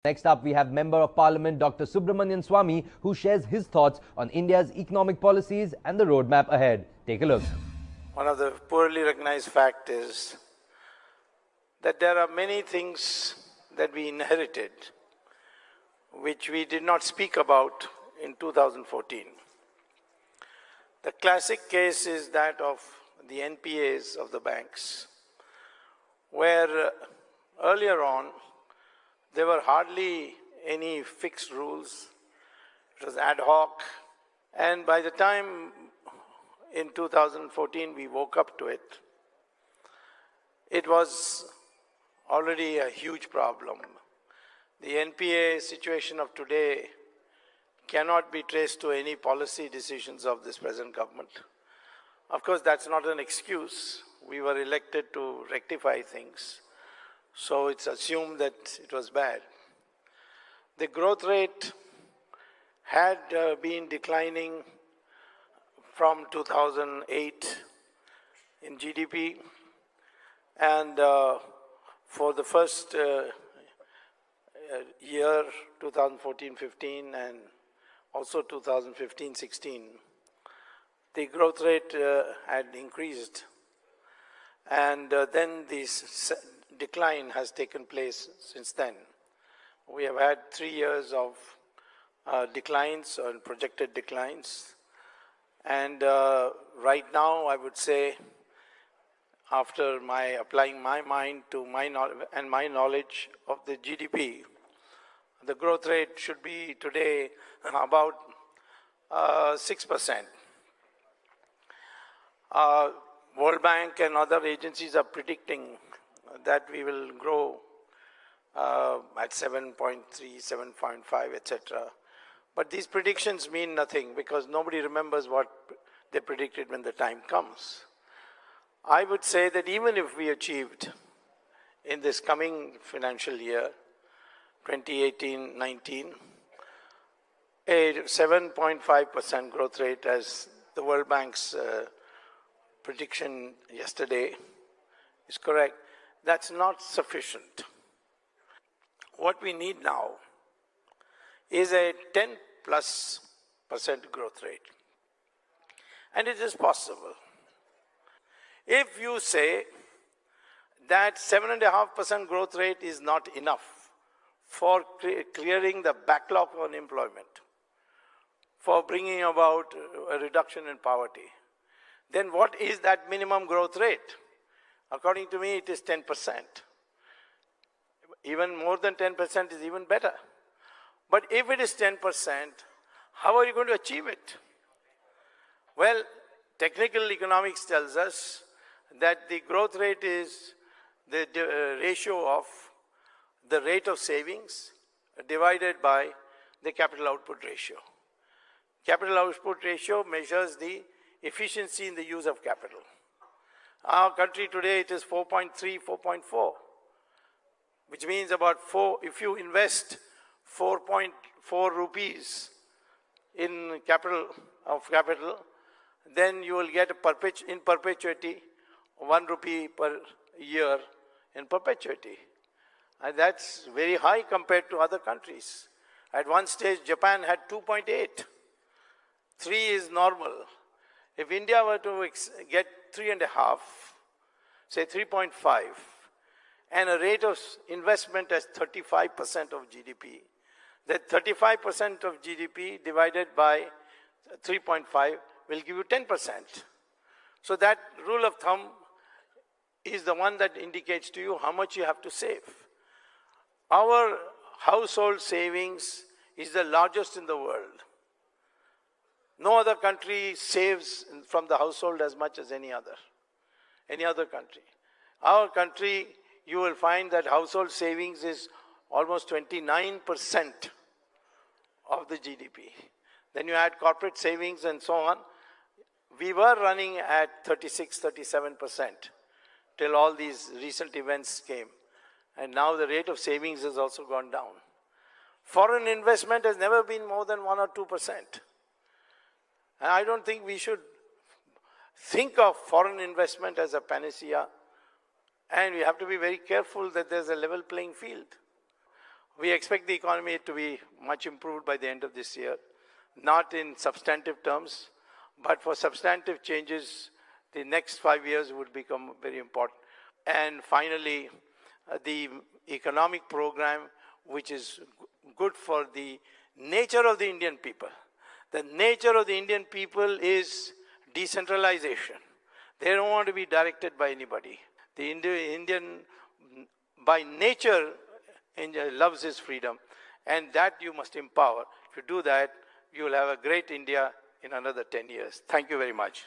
Next up, we have Member of Parliament Dr.Subramanian Swamy, who shares his thoughts on India's economic policies and the roadmap ahead. Take a look. One of the poorly recognized facts is that there are many things that we inherited which we did not speak about in 2014. The classic case is that of the NPAs of the banks, where earlier on there were hardly any fixed rules. It was ad hoc, and by the time in 2014 we woke up to it, it was already a huge problem. The NPA situation of today cannot be traced to any policy decisions of this present government. Of course, that's not an excuse. We were elected to rectify things, so it's assumed that it was bad. The growth rate had been declining from 2008 in GDP, and for the first year, 2014-15, and also 2015-16, the growth rate had increased, and then this decline has taken place since then. We have had 3 years of declines or projected declines, and right now I would say, after applying my mind to my knowledge of the GDP, the growth rate should be today about 6%. World Bank and other agencies are predicting that we will grow at 7.3, 7.5, etc. But these predictions mean nothing because nobody remembers what they predicted when the time comes. I would say that even if we achieved in this coming financial year, 2018-19, a 7.5% growth rate as the World Bank's prediction yesterday is correct, that's not sufficient. What we need now is a 10+% growth rate. And it is possible. If you say that 7.5% growth rate is not enough for clearing the backlog of unemployment, for bringing about a reduction in poverty, then what is that minimum growth rate? According to me, it is 10%. Even more than 10% is even better. But if it is 10%, how are you going to achieve it? Well, technical economics tells us that the growth rate is the ratio of the rate of savings divided by the capital output ratio. Capital output ratio measures the efficiency in the use of capital. Our country today, it is 4.3, 4.4, which means about 4, if you invest 4.4 rupees in capital, then you will get in perpetuity 1 rupee per year in perpetuity. And that's very high compared to other countries. At one stage, Japan had 2.8. 3 is normal. If India were to get 3.5, say 3.5, and a rate of investment as 35% of GDP, that 35% of GDP divided by 3.5 will give you 10%. So that rule of thumb is the one that indicates to you how much you have to save. Our household savings is the largest in the world. No other country saves from the household as much as any other country. Our country, you will find that household savings is almost 29% of the GDP. Then you add corporate savings and so on. We were running at 36, 37% till all these recent events came. And now the rate of savings has also gone down. Foreign investment has never been more than 1 or 2%. And I don't think we should think of foreign investment as a panacea, and we have to be very careful that there's a level playing field. We expect the economy to be much improved by the end of this year, not in substantive terms, but for substantive changes, the next 5 years would become very important. And finally, the economic program, which is good for the nature of the Indian people. The nature of the Indian people is decentralization. They don't want to be directed by anybody. The Indian, by nature, loves his freedom, and that you must empower. If you do that, you will have a great India in another 10 years. Thank you very much.